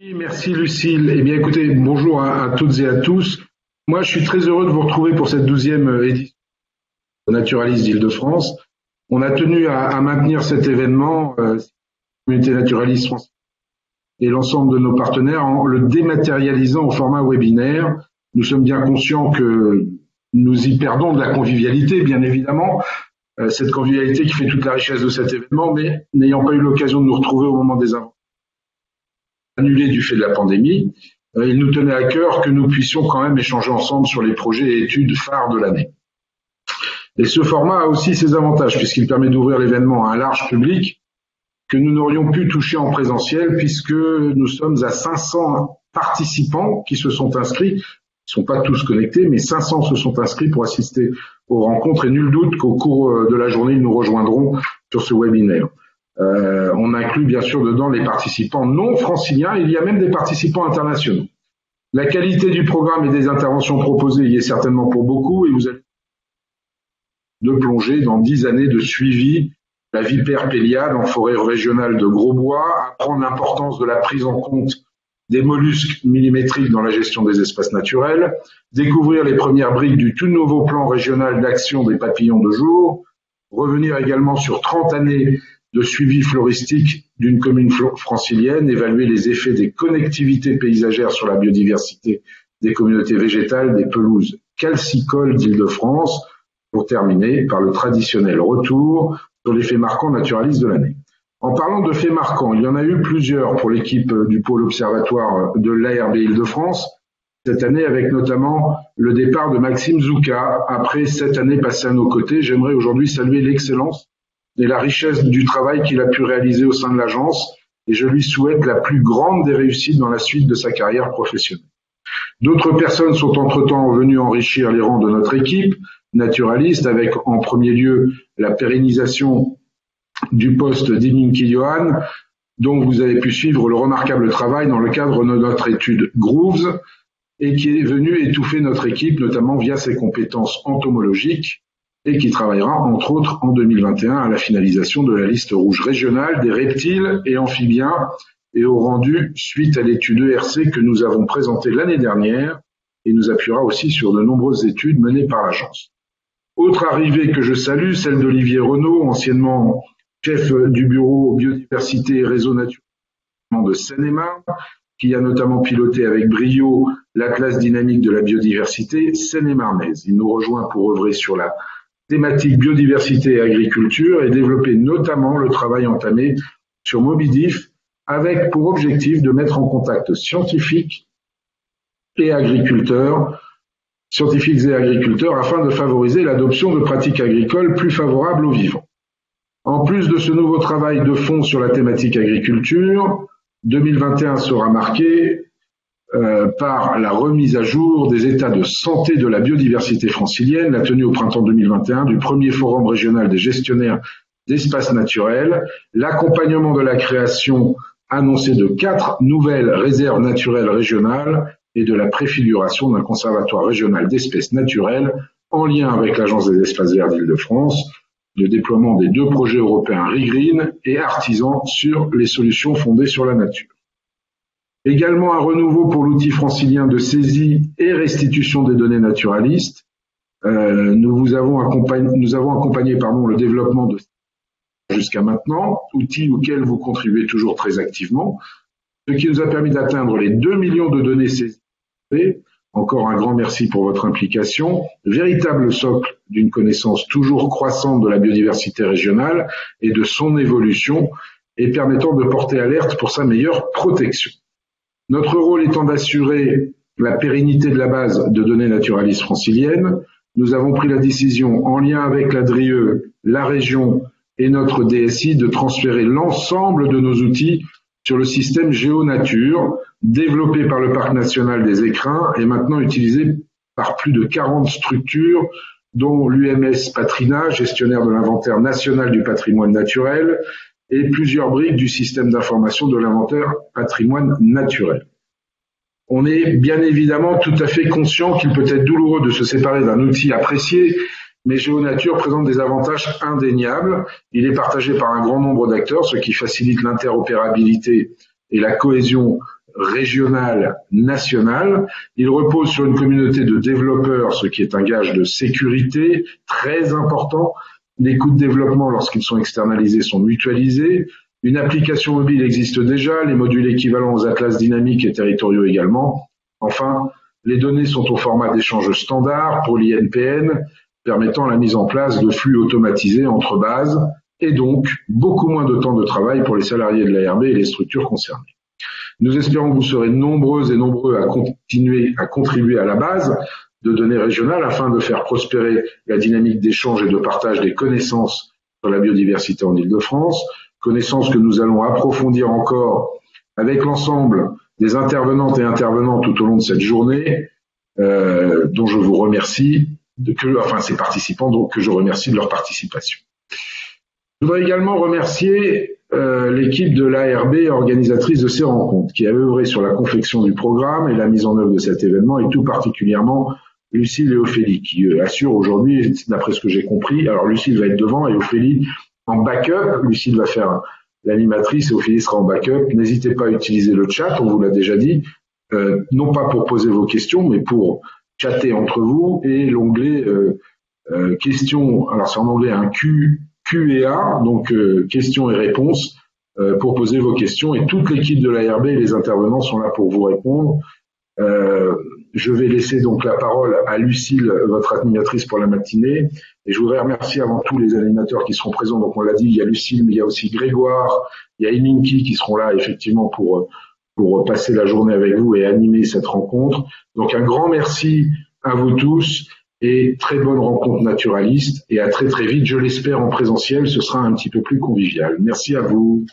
Oui, merci Lucille. Eh bien écoutez, bonjour à toutes et à tous. Moi, je suis très heureux de vous retrouver pour cette 12e édition de Naturaliste d'Île-de-France. On a tenu à maintenir cet événement, la communauté naturaliste française et l'ensemble de nos partenaires, en le dématérialisant au format webinaire. Nous sommes bien conscients que nous y perdons de la convivialité, bien évidemment, cette convivialité qui fait toute la richesse de cet événement, mais n'ayant pas eu l'occasion de nous retrouver au moment des inventaires annulés du fait de la pandémie, il nous tenait à cœur que nous puissions quand même échanger ensemble sur les projets et études phares de l'année. Et ce format a aussi ses avantages puisqu'il permet d'ouvrir l'événement à un large public que nous n'aurions pu toucher en présentiel puisque nous sommes à 500 participants qui se sont inscrits. Ils ne sont pas tous connectés, mais 500 se sont inscrits pour assister aux rencontres et nul doute qu'au cours de la journée, ils nous rejoindront sur ce webinaire. On inclut bien sûr dedans les participants non franciliens, il y a même des participants internationaux. La qualité du programme et des interventions proposées y est certainement pour beaucoup et vous allez de plonger dans 10 années de suivi la vipère péliade en forêt régionale de Grosbois, apprendre l'importance de la prise en compte des mollusques millimétriques dans la gestion des espaces naturels, découvrir les premières briques du tout nouveau plan régional d'action des papillons de jour, revenir également sur 30 années de suivi floristique d'une commune francilienne, évaluer les effets des connectivités paysagères sur la biodiversité des communautés végétales des pelouses calcicoles d'Île-de-France, pour terminer par le traditionnel retour sur les faits marquants naturalistes de l'année. En parlant de faits marquants, il y en a eu plusieurs pour l'équipe du pôle observatoire de l'ARB Île-de-France cette année, avec notamment le départ de Maxime Zouka. Après 7 années passées à nos côtés, j'aimerais aujourd'hui saluer l'excellence et la richesse du travail qu'il a pu réaliser au sein de l'agence et je lui souhaite la plus grande des réussites dans la suite de sa carrière professionnelle. D'autres personnes sont entre-temps venues enrichir les rangs de notre équipe naturaliste avec en premier lieu la pérennisation du poste d'Iminki Johan, dont vous avez pu suivre le remarquable travail dans le cadre de notre étude Grooves et qui est venu étouffer notre équipe, notamment via ses compétences entomologiques et qui travaillera entre autres en 2021 à la finalisation de la liste rouge régionale des reptiles et amphibiens et au rendu suite à l'étude ERC que nous avons présentée l'année dernière et nous appuiera aussi sur de nombreuses études menées par l'agence. Autre arrivée que je salue, celle d'Olivier Renaud, anciennement chef du bureau biodiversité et réseau naturel de Seine-et-Marne, qui a notamment piloté avec brio l'Atlas dynamique de la biodiversité seine-et-marnaise. Il nous rejoint pour œuvrer sur la thématique biodiversité et agriculture et développer notamment le travail entamé sur Mobidif avec pour objectif de mettre en contact scientifiques et agriculteurs afin de favoriser l'adoption de pratiques agricoles plus favorables aux vivants. En plus de ce nouveau travail de fond sur la thématique agriculture, 2021 sera marqué par la remise à jour des états de santé de la biodiversité francilienne, la tenue au printemps 2021 du premier forum régional des gestionnaires d'espaces naturels, l'accompagnement de la création annoncée de 4 nouvelles réserves naturelles régionales et de la préfiguration d'un conservatoire régional d'espèces naturelles en lien avec l'Agence des espaces verts d'Île-de-France, le déploiement des 2 projets européens ReGreen et Artisan sur les solutions fondées sur la nature. Également un renouveau pour l'outil francilien de saisie et restitution des données naturalistes. Nous avons accompagné le développement de jusqu'à maintenant, outil auquel vous contribuez toujours très activement, ce qui nous a permis d'atteindre les 2 millions de données saisies. Encore un grand merci pour votre implication, véritable socle d'une connaissance toujours croissante de la biodiversité régionale et de son évolution et permettant de porter alerte pour sa meilleure protection. Notre rôle étant d'assurer la pérennité de la base de données naturalistes franciliennes, nous avons pris la décision, en lien avec la DRIE, la région et notre DSI, de transférer l'ensemble de nos outils sur le système GéoNature, développé par le Parc national des Écrins et maintenant utilisé par plus de 40 structures, dont l'UMS Patrina, gestionnaire de l'inventaire national du patrimoine naturel, et plusieurs briques du système d'information de l'inventaire patrimoine naturel. On est bien évidemment tout à fait conscient qu'il peut être douloureux de se séparer d'un outil apprécié, mais GéoNature présente des avantages indéniables. Il est partagé par un grand nombre d'acteurs, ce qui facilite l'interopérabilité et la cohésion régional, national. Il repose sur une communauté de développeurs, ce qui est un gage de sécurité très important. Les coûts de développement, lorsqu'ils sont externalisés, sont mutualisés. Une application mobile existe déjà, les modules équivalents aux atlas dynamiques et territoriaux également. Enfin, les données sont au format d'échange standard pour l'INPN, permettant la mise en place de flux automatisés entre bases et donc beaucoup moins de temps de travail pour les salariés de l'ARB et les structures concernées. Nous espérons que vous serez nombreuses et nombreux à continuer à contribuer à la base de données régionales afin de faire prospérer la dynamique d'échange et de partage des connaissances sur la biodiversité en Île-de-France, connaissances que nous allons approfondir encore avec l'ensemble des intervenantes et intervenants tout au long de cette journée, dont je vous remercie, ces participants donc que je remercie de leur participation. Je voudrais également remercier l'équipe de l'ARB organisatrice de ces rencontres, qui a œuvré sur la confection du programme et la mise en œuvre de cet événement, et tout particulièrement Lucille et Ophélie, qui assurent aujourd'hui, d'après ce que j'ai compris, alors Lucille va être devant et Ophélie en backup. Lucille va faire l'animatrice et Ophélie sera en backup. N'hésitez pas à utiliser le chat, on vous l'a déjà dit, non pas pour poser vos questions, mais pour chatter entre vous, et l'onglet questions, alors c'est en anglais un Q&A, donc questions et réponses, pour poser vos questions, et toute l'équipe de l'ARB et les intervenants sont là pour vous répondre. Je vais laisser donc la parole à Lucille, votre animatrice pour la matinée, et je voudrais remercier avant tout les animateurs qui seront présents. Donc on l'a dit, il y a Lucille, mais il y a aussi Grégoire, il y a Eminki qui seront là effectivement pour passer la journée avec vous et animer cette rencontre. Donc un grand merci à vous tous et très bonne rencontre naturaliste, et à très très vite, je l'espère en présentiel, ce sera un petit peu plus convivial. Merci à vous.